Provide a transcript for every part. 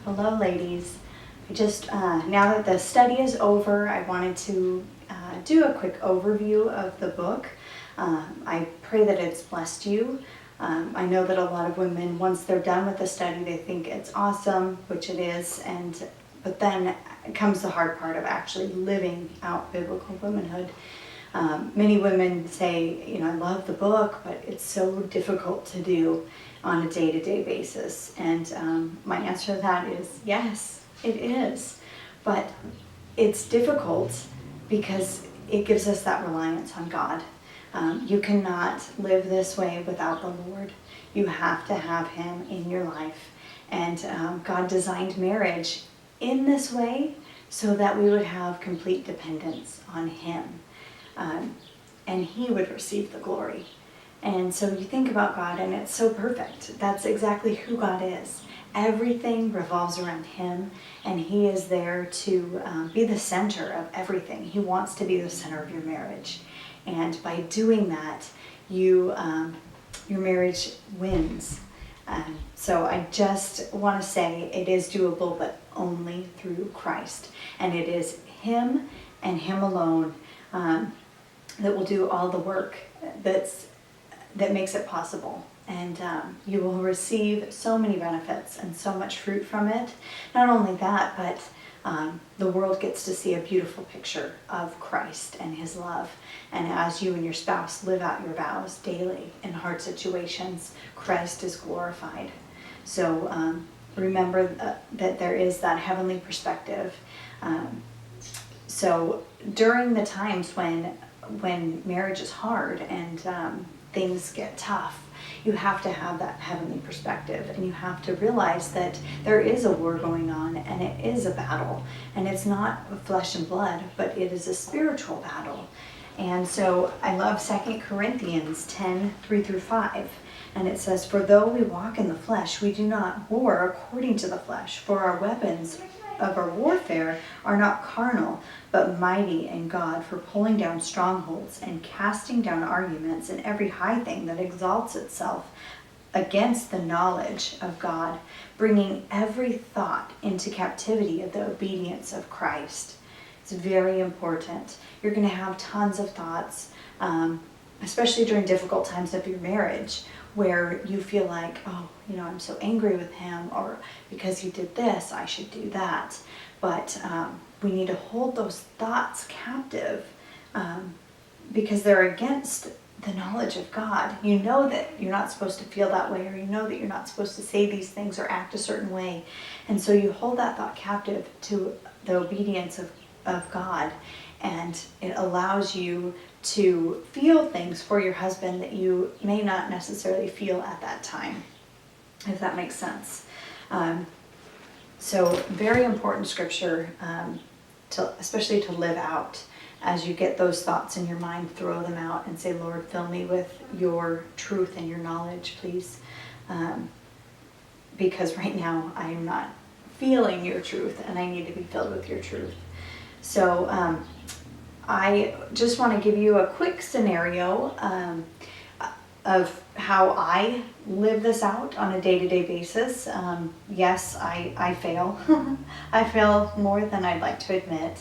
Hello, ladies. I just, now that the study is over, I wanted to do a quick overview of the book. I pray that it's blessed you. I know that a lot of women, once they're done with the study, they think it's awesome, which it is, but then comes the hard part of actually living out biblical womanhood. Many women say, I love the book, but it's so difficult to do on a day-to-day basis. And my answer to that is yes, it is. But it's difficult because it gives us that reliance on God. You cannot live this way without the Lord. You have to have Him in your life. And God designed marriage in this way so that we would have complete dependence on Him. And He would receive the glory. And so you think about God and it's so perfect. That's exactly who God is. Everything revolves around Him, and He is there to be the center of everything. He wants to be the center of your marriage. And by doing that, your marriage wins. So I just want to say it is doable, but only through Christ. And it is Him and Him alone that will do all the work that makes it possible. And you will receive so many benefits and so much fruit from it. Not only that, but the world gets to see a beautiful picture of Christ and His love. And as you and your spouse live out your vows daily in hard situations, Christ is glorified. So remember that there is that heavenly perspective. So during the times when marriage is hard and things get tough, you have to have that heavenly perspective, and you have to realize that there is a war going on, and it is a battle, and it's not flesh and blood, but it is a spiritual battle. And so I love 2 Corinthians 10:3-5, and it says, "For though we walk in the flesh, we do not war according to the flesh, for our weapons of our warfare are not carnal, but mighty in God for pulling down strongholds and casting down arguments and every high thing that exalts itself against the knowledge of God, bringing every thought into captivity of the obedience of Christ." It's very important. You're going to have tons of thoughts, especially during difficult times of your marriage, where you feel like, I'm so angry with him, or because he did this, I should do that. But we need to hold those thoughts captive because they're against the knowledge of God. You know that you're not supposed to feel that way, or you know that you're not supposed to say these things or act a certain way. And so you hold that thought captive to the obedience of God, and it allows you to feel things for your husband that you may not necessarily feel at that time, if that makes sense. So very important scripture, especially to live out. As you get those thoughts in your mind, throw them out and say, "Lord, fill me with your truth and your knowledge, please." Because right now I am not feeling your truth, and I need to be filled with your truth. So I just want to give you a quick scenario of how I live this out on a day-to-day basis. Yes, I fail. I fail more than I'd like to admit.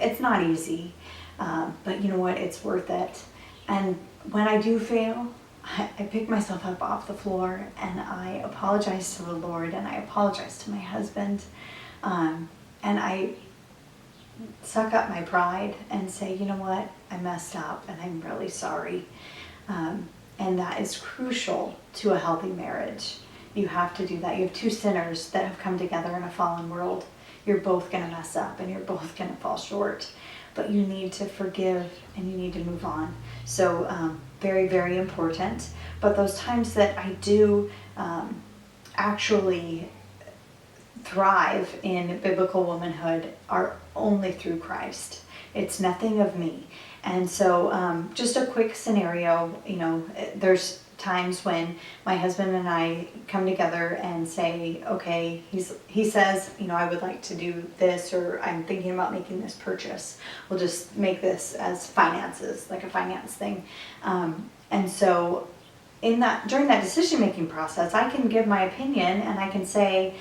It's not easy, but you know what? It's worth it. And when I do fail, I pick myself up off the floor and I apologize to the Lord, and I apologize to my husband, and I suck up my pride and say, "You know what? I messed up and I'm really sorry." And that is crucial to a healthy marriage. You have to do that. You have two sinners that have come together in a fallen world. You're both going to mess up and you're both going to fall short. But you need to forgive and you need to move on. So very, very important. But those times that I do actually thrive in biblical womanhood are only through Christ. It's nothing of me. And so just a quick scenario, there's times when my husband and I come together and say, okay, he says, I would like to do this, or I'm thinking about making this purchase. We'll just make this as finances, like a finance thing. And so during that decision-making process, I can give my opinion and I can say,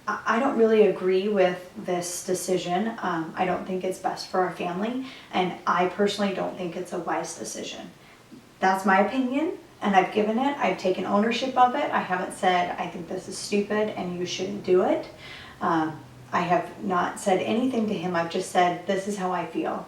I don't really agree with this decision. I don't think it's best for our family, and I personally don't think it's a wise decision. That's my opinion, and I've given it. I've taken ownership of it. I haven't said, I think this is stupid and you shouldn't do it. I have not said anything to him. I've just said, this is how I feel.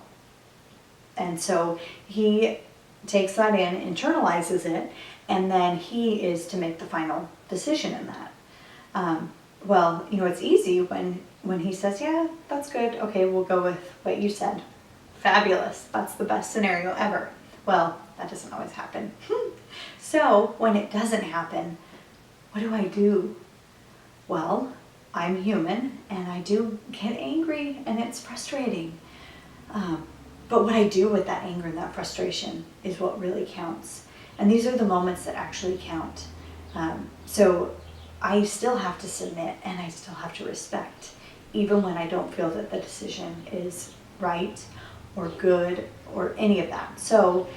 And so he takes that in, internalizes it, and then he is to make the final decision in that. Well, it's easy when he says, yeah, that's good. Okay, we'll go with what you said. Fabulous. That's the best scenario ever. Well, that doesn't always happen. So when it doesn't happen, what do I do? Well, I'm human and I do get angry and it's frustrating. But what I do with that anger and that frustration is what really counts. And these are the moments that actually count. So I still have to submit and I still have to respect, even when I don't feel that the decision is right or good or any of that. So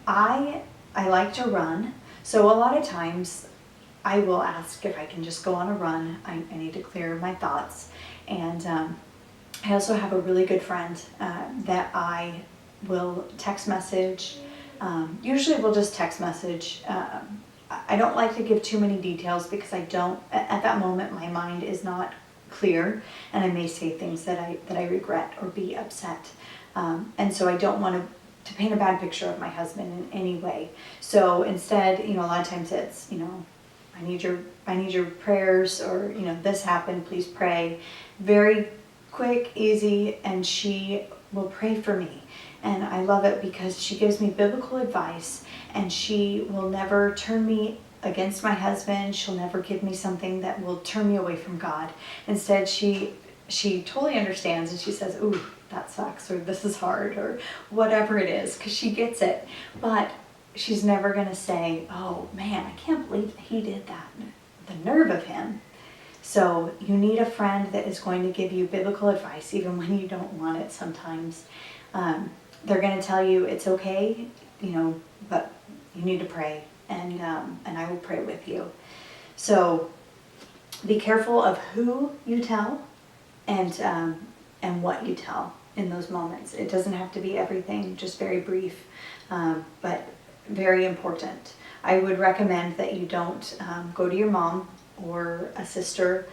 I like to run. So a lot of times I will ask if I can just go on a run. I need to clear my thoughts. And I also have a really good friend that I will text message. Usually we'll just text message. I don't like to give too many details because at that moment my mind is not clear and I may say things that I regret or be upset. And so I don't want to paint a bad picture of my husband in any way. So instead, a lot of times it's, I need your prayers, or, this happened, please pray. Very quick, easy, and she will pray for me. And I love it because she gives me biblical advice and she will never turn me against my husband. She'll never give me something that will turn me away from God. Instead, she totally understands and she says, ooh, that sucks, or this is hard, or whatever it is, because she gets it. But she's never going to say, oh man, I can't believe that he did that. The nerve of him. So you need a friend that is going to give you biblical advice even when you don't want it sometimes. They're going to tell you it's okay, but you need to pray, and I will pray with you. So be careful of who you tell and what you tell in those moments. It doesn't have to be everything, just very brief, but very important. I would recommend that you don't go to your mom or a sister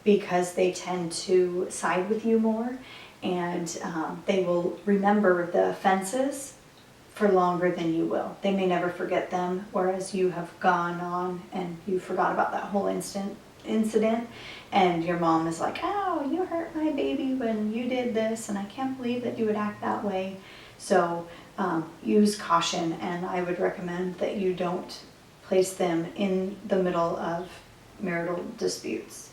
because they tend to side with you more, and they will remember the offenses for longer than you will. They may never forget them, whereas you have gone on and you forgot about that whole incident, and your mom is like, oh, you hurt my baby when you did this, and I can't believe that you would act that way. So use caution, and I would recommend that you don't place them in the middle of marital disputes.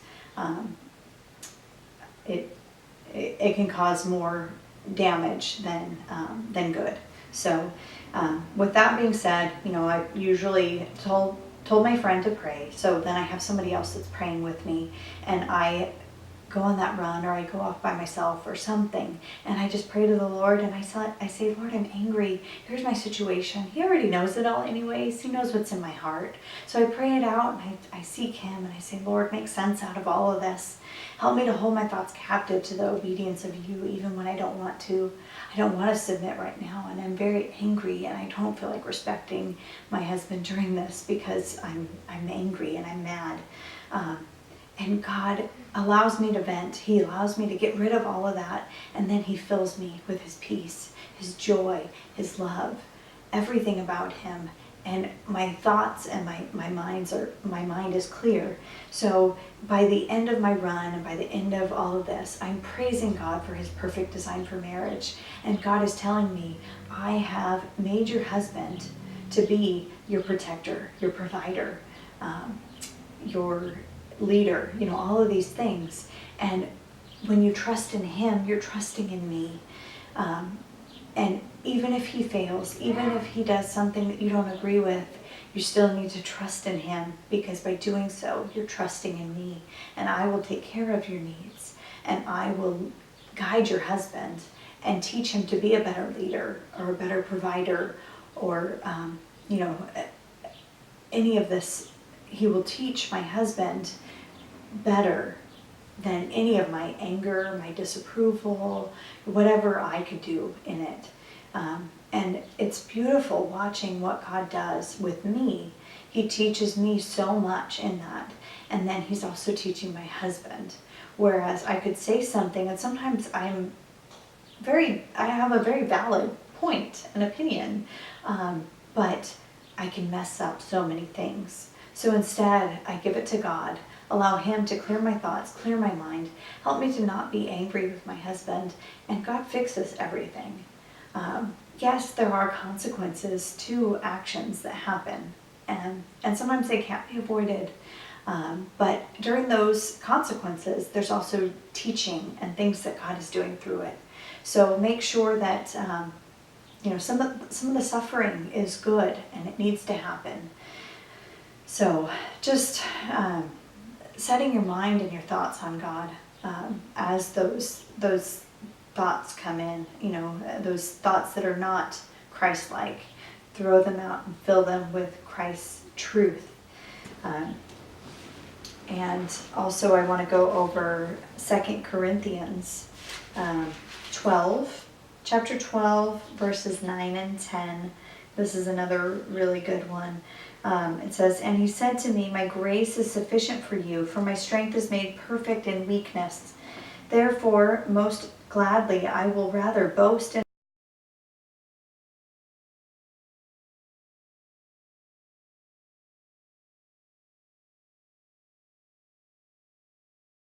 It can cause more damage than good. So with that being said, I usually told my friend to pray, so then I have somebody else that's praying with me, and I go on that run, or I go off by myself or something, and I just pray to the Lord, and I say, Lord, I'm angry. Here's my situation. He already knows it all anyways. He knows what's in my heart. So I pray it out, and I seek him, and I say, Lord, make sense out of all of this. Help me to hold my thoughts captive to the obedience of you, even when I don't want to. I don't want to submit right now, and I'm very angry, and I don't feel like respecting my husband during this because I'm angry and I'm mad. And God allows me to vent. He allows me to get rid of all of that, and then he fills me with his peace, his joy, his love, everything about him. And my thoughts and my mind is clear. So by the end of my run and by the end of all of this, I'm praising God for his perfect design for marriage. And God is telling me, I have made your husband to be your protector, your provider, your leader, all of these things. And when you trust in him, you're trusting in me. And even if he fails, even if he does something that you don't agree with, you still need to trust in him, because by doing so, you're trusting in me, and I will take care of your needs, and I will guide your husband and teach him to be a better leader or a better provider, or any of this. He will teach my husband better than any of my anger, my disapproval, whatever I could do in it. And it's beautiful watching what God does with me. He teaches me so much in that. And then he's also teaching my husband. Whereas I could say something, and sometimes I have a very valid point, an opinion, but I can mess up so many things. So instead, I give it to God, allow him to clear my thoughts, clear my mind, help me to not be angry with my husband, and God fixes everything. Yes, there are consequences to actions that happen, and sometimes they can't be avoided. But during those consequences, there's also teaching and things that God is doing through it. So make sure that some of the suffering is good and it needs to happen. So just setting your mind and your thoughts on God as those thoughts come in, those thoughts that are not Christ-like, throw them out and fill them with Christ's truth. And also I want to go over 2 Corinthians 12, chapter 12, verses 9 and 10. This is another really good one. It says, "And he said to me, my grace is sufficient for you, for my strength is made perfect in weakness. Therefore, most gladly, I will rather boast in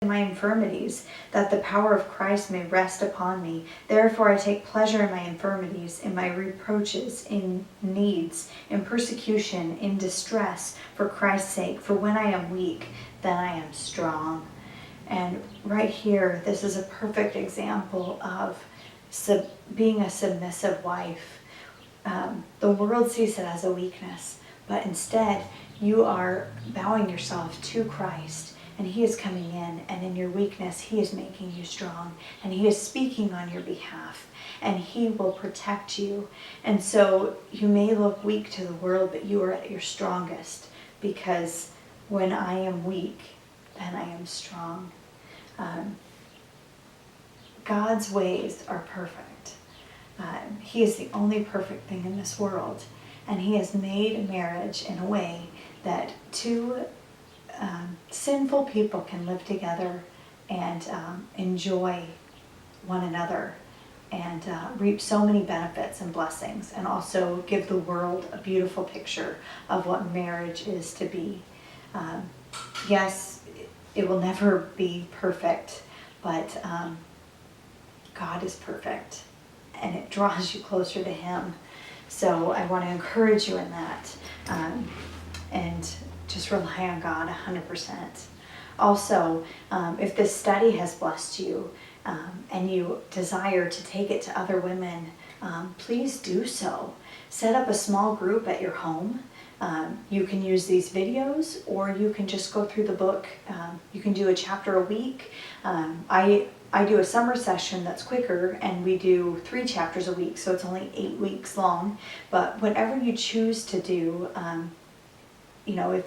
my infirmities, that the power of Christ may rest upon me. Therefore I take pleasure in my infirmities, in my reproaches, in needs, in persecution, in distress, for Christ's sake. For when I am weak, then I am strong." And right here, this is a perfect example of being a submissive wife. The world sees it as a weakness, but instead you are bowing yourself to Christ. And he is coming in, and in your weakness, he is making you strong. And he is speaking on your behalf. And he will protect you. And so you may look weak to the world, but you are at your strongest. Because when I am weak, then I am strong. God's ways are perfect. He is the only perfect thing in this world. And he has made marriage in a way that two sinful people can live together and enjoy one another and reap so many benefits and blessings, and also give the world a beautiful picture of what marriage is to be. Yes, it will never be perfect, but God is perfect and it draws you closer to him. So I want to encourage you in that. And just rely on God 100%. Also, if this study has blessed you and you desire to take it to other women, please do so. Set up a small group at your home. You can use these videos, or you can just go through the book. You can do a chapter a week. I do a summer session that's quicker, and we do 3 chapters a week, so it's only 8 weeks long. But whatever you choose to do,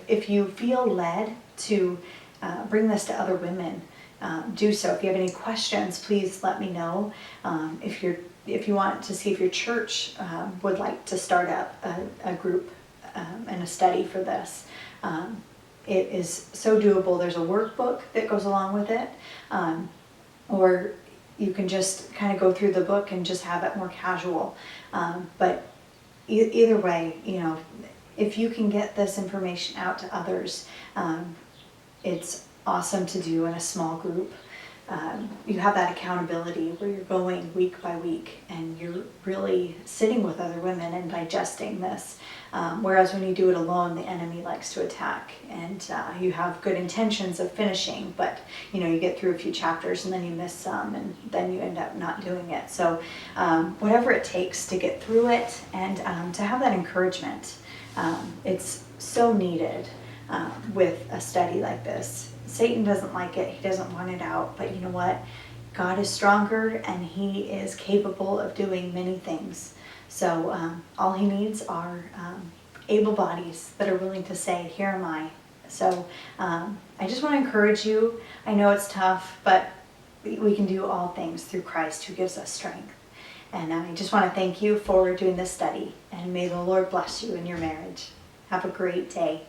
if you feel led to bring this to other women, do so. If you have any questions, please let me know. If you want to see if your church would like to start up a group and a study for this, it is so doable. There's a workbook that goes along with it, or you can just kind of go through the book and just have it more casual. But either way, if you can get this information out to others, it's awesome to do in a small group. You have that accountability where you're going week by week and you're really sitting with other women and digesting this. Whereas when you do it alone, the enemy likes to attack, and you have good intentions of finishing, but you get through a few chapters and then you miss some, and then you end up not doing it. So whatever it takes to get through it and to have that encouragement. It's so needed with a study like this. Satan doesn't like it. He doesn't want it out. But you know what? God is stronger, and he is capable of doing many things. So all he needs are able bodies that are willing to say, "Here am I. So I just want to encourage you. I know it's tough, but we can do all things through Christ who gives us strength. And I just want to thank you for doing this study, and may the Lord bless you in your marriage. Have a great day.